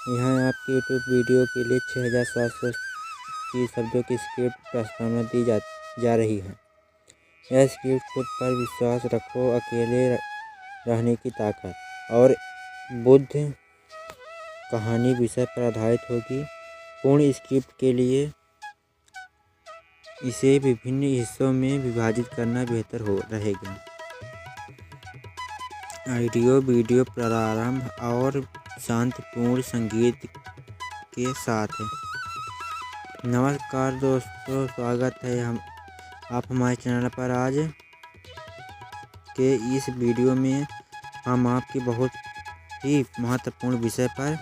यहाँ आपके YouTube video के लिए 6730 शब्दों की स्क्रिप्ट प्रस्तावना दी जा रही है। यह स्क्रिप्ट खुद पर विश्वास रखो, अकेले रहने की ताकत और बुद्ध कहानी विषय पर आधारित होगी। पूर्ण स्क्रिप्ट के लिए इसे विभिन्न हिस्सों में विभाजित करना बेहतर रहेगा। ऑडियो वीडियो प्रारंभ और शांतिपूर्ण संगीत के साथ। नमस्कार दोस्तों, स्वागत है आप हमारे चैनल पर। आज के इस वीडियो में हम आपके बहुत ही महत्वपूर्ण विषय पर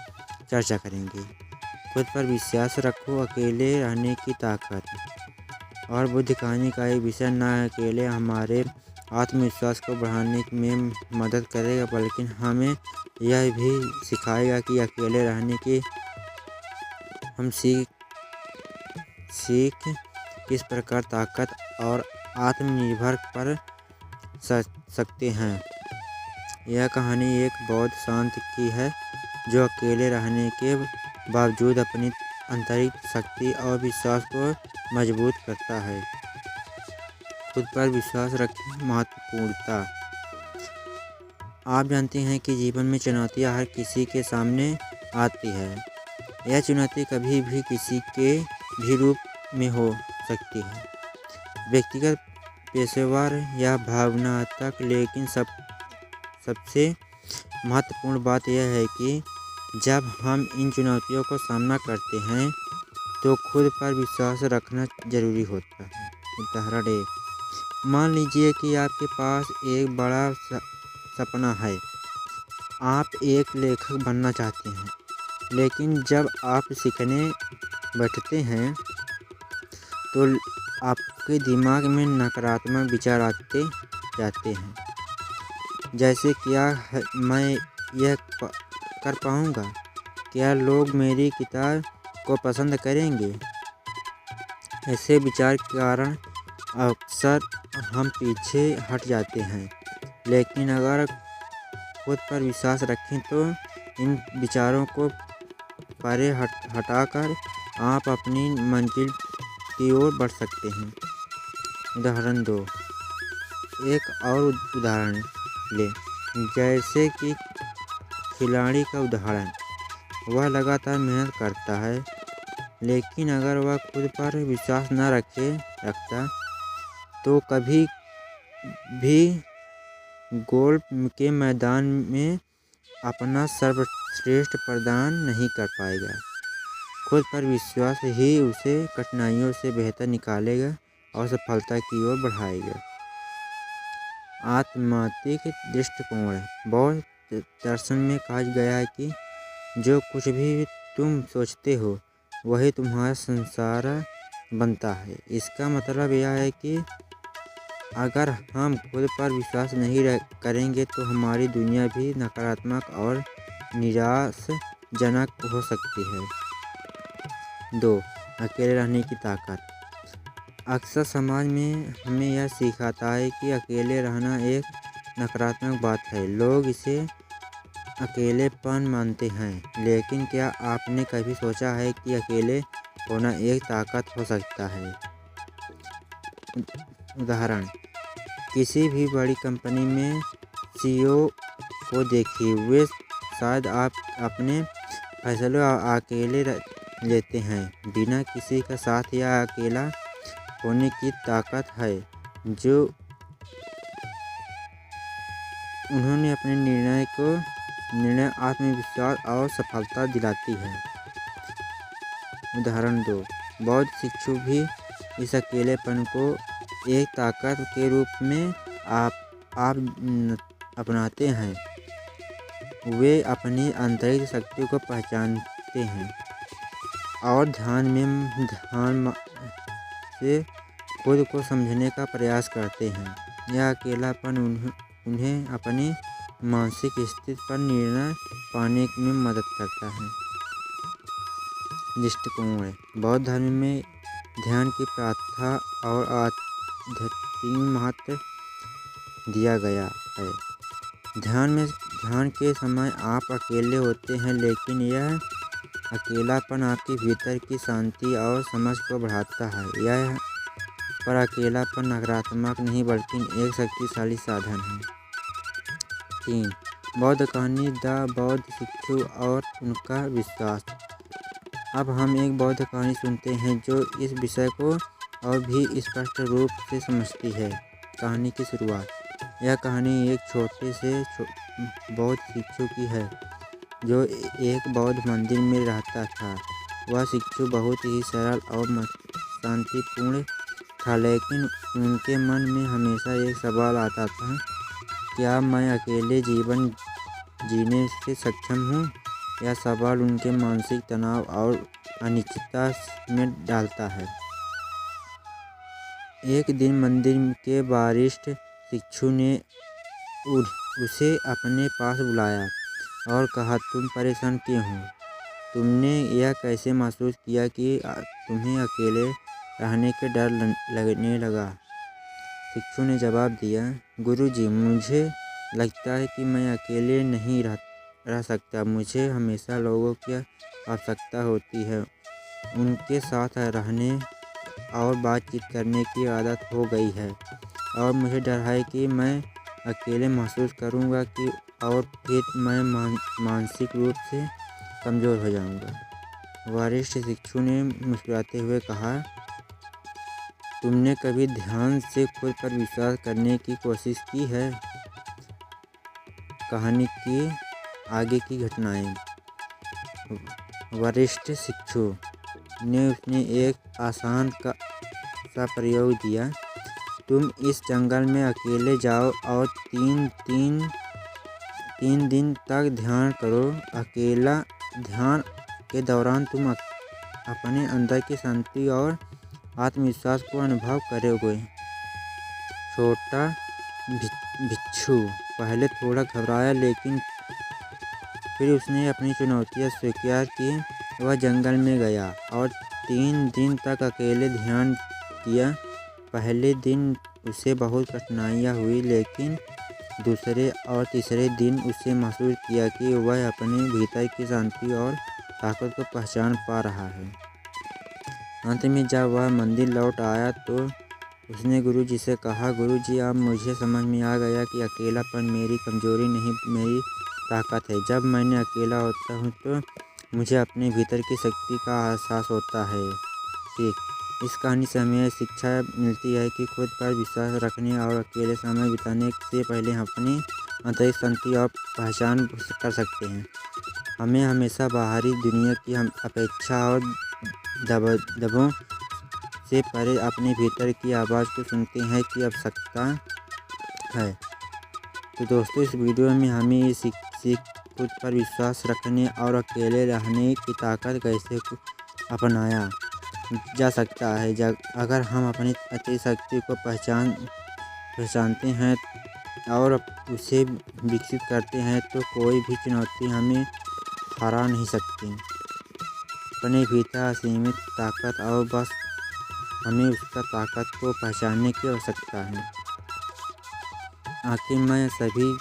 चर्चा करेंगे। खुद पर विश्वास रखो, अकेले रहने की ताकत और बुद्ध कहानी का ये विषय न अकेले हमारे आत्मविश्वास को बढ़ाने में मदद करेगा, बल्कि हमें यह भी सिखाएगा कि अकेले रहने की हम सीख किस प्रकार ताकत और आत्मनिर्भर पर सकते हैं। यह कहानी एक बौद्ध संत की है जो अकेले रहने के बावजूद अपनी आंतरिक शक्ति और विश्वास को मजबूत करता है। खुद पर विश्वास रखें। महत्वपूर्णता। आप जानते हैं कि जीवन में चुनौतियां हर किसी के सामने आती है। यह चुनौती कभी भी किसी के भी रूप में हो सकती है, व्यक्तिगत, पेशेवर या भावनात्मक। लेकिन सबसे महत्वपूर्ण बात यह है कि जब हम इन चुनौतियों को सामना करते हैं तो खुद पर विश्वास रखना जरूरी होता है। उदाहरण 1। मान लीजिए कि आपके पास एक बड़ा सपना है। आप एक लेखक बनना चाहते हैं, लेकिन जब आप सीखने बैठते हैं तो आपके दिमाग में नकारात्मक विचार आते जाते हैं, जैसे क्या मैं यह कर पाऊंगा, क्या लोग मेरी किताब को पसंद करेंगे। ऐसे विचार के कारण अक्सर हम पीछे हट जाते हैं। लेकिन अगर खुद पर विश्वास रखें तो इन विचारों को परे हटाकर आप अपनी मंजिल की ओर बढ़ सकते हैं। उदाहरण 2। एक और उदाहरण लें, जैसे कि खिलाड़ी का उदाहरण। वह लगातार मेहनत करता है, लेकिन अगर वह खुद पर विश्वास न रखता तो कभी भी गोल्फ के मैदान में अपना सर्वश्रेष्ठ प्रदान नहीं कर पाएगा। खुद पर विश्वास ही उसे कठिनाइयों से बेहतर निकालेगा और सफलता की ओर बढ़ाएगा। आत्मात्मिक दृष्टिकोण। बौद्ध दर्शन में कहा गया है कि जो कुछ भी तुम सोचते हो वही तुम्हारा संसार बनता है। इसका मतलब यह है कि अगर हम खुद पर विश्वास नहीं करेंगे तो हमारी दुनिया भी नकारात्मक और निराशजनक हो सकती है। 2. अकेले रहने की ताकत। अक्सर समाज में हमें यह सिखाता है कि अकेले रहना एक नकारात्मक बात है। लोग इसे अकेलेपन मानते हैं, लेकिन क्या आपने कभी सोचा है कि अकेले होना एक ताकत हो सकता है। उदाहरण, किसी भी बड़ी कंपनी में CEO को देखिए। वे शायद आप अपने फैसलों अकेले लेते हैं, बिना किसी का साथ। या अकेला होने की ताकत है जो उन्होंने अपने निर्णय आत्मविश्वास और सफलता दिलाती है। उदाहरण 2। बौद्ध भिक्षु भी इस अकेलेपन को एक ताकत के रूप में आप अपनाते हैं। वे अपनी आंतरिक शक्ति को पहचानते हैं और ध्यान से खुद को समझने का प्रयास करते हैं। यह अकेलापन उन्हें अपनी मानसिक स्थिति पर निर्णय पाने में मदद करता है। दृष्टिकोण। बौद्ध धर्म में ध्यान की प्रार्थना और आध्यात्मिक महत्व दिया गया है। ध्यान के समय आप अकेले होते हैं, लेकिन यह अकेलापन आपके भीतर की शांति और समझ को बढ़ाता है। यह पर अकेलापन नकारात्मक नहीं बल्कि एक शक्तिशाली साधन है। 3. बौद्ध कहानी द बौद्ध भिक्षु और उनका विश्वास। अब हम एक बौद्ध कहानी सुनते हैं जो इस विषय को और भी स्पष्ट रूप से समझती है। कहानी की शुरुआत। यह कहानी एक छोटे से बौद्ध भिक्षु की है जो एक बौद्ध मंदिर में रहता था। वह भिक्षु बहुत ही सरल और शांतिपूर्ण था, लेकिन उनके मन में हमेशा एक सवाल आता था, क्या मैं अकेले जीवन जीने से सक्षम हूँ? यह सवाल उनके मानसिक तनाव और अनिश्चितता में डालता है। एक दिन मंदिर के वरिष्ठ भिक्षु ने उसे अपने पास बुलाया और कहा, तुम परेशान क्यों हो? तुमने यह कैसे महसूस किया कि तुम्हें अकेले रहने का डर लगने लगा? भिक्षु ने जवाब दिया, गुरुजी, मुझे लगता है कि मैं अकेले नहीं रह सकता। मुझे हमेशा लोगों की आवश्यकता होती है। उनके साथ रहने और बातचीत करने की आदत हो गई है और मुझे डर है कि मैं अकेले महसूस करूँगा और फिर मैं मानसिक रूप से कमज़ोर हो जाऊँगा। वरिष्ठ भिक्षु ने मुस्कुराते हुए कहा, तुमने कभी ध्यान से खुद पर विश्वास करने की कोशिश की है? कहानी की आगे की घटनाएं। वरिष्ठ भिक्षु ने उसने एक आसान सा प्रयोग दिया, तुम इस जंगल में अकेले जाओ और तीन दिन तक ध्यान करो। अकेला ध्यान के दौरान तुम अपने अंदर की शांति और आत्मविश्वास को अनुभव करोगे। छोटा भिक्षु पहले थोड़ा घबराया, लेकिन फिर उसने अपनी चुनौतियाँ स्वीकार की। वह जंगल में गया और 3 दिन तक अकेले ध्यान किया। पहले दिन उसे बहुत कठिनाइयाँ हुई, लेकिन दूसरे और तीसरे दिन उसे महसूस किया कि वह अपने भीतर की शांति और ताकत को पहचान पा रहा है। अंत में जब वह मंदिर लौट आया तो उसने गुरुजी से कहा, गुरुजी, अब मुझे समझ में आ गया कि अकेलापन मेरी कमजोरी नहीं, मेरी ताकत है। जब मैं अकेला होता हूँ तो मुझे अपने भीतर की शक्ति का एहसास होता है। ठीक, इस कहानी से हमें शिक्षा मिलती है कि खुद पर विश्वास रखने और अकेले समय बिताने से पहले हम अपनी आंतरिक शांति और पहचान कर सकते हैं। हमें हमेशा बाहरी दुनिया की अपेक्षा और दबाव से परे अपने भीतर की आवाज़ को सुनते हैं की आवश्यकता है। तो दोस्तों, इस वीडियो में हमें ये सीख खुद पर विश्वास रखने और अकेले रहने की ताकत कैसे अपनाया जा सकता है। अगर हम अपनी अति शक्ति को पहचानते हैं और उसे विकसित करते हैं तो कोई भी चुनौती हमें हरा नहीं सकती। अपने भीतर असीमित ताकत और बस हमें उसका ताकत को पहचानने की आवश्यकता है। आखिर में सभी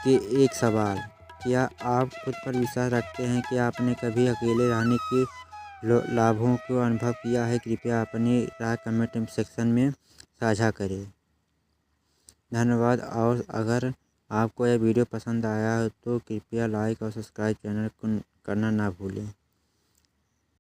के एक सवाल, क्या आप खुद पर विश्वास रखते हैं? कि आपने कभी अकेले रहने के लाभों को अनुभव किया है? कृपया अपनी राय कमेंट सेक्शन में साझा करें। धन्यवाद। और अगर आपको यह वीडियो पसंद आया हो तो कृपया लाइक और सब्सक्राइब चैनल को करना ना भूलें।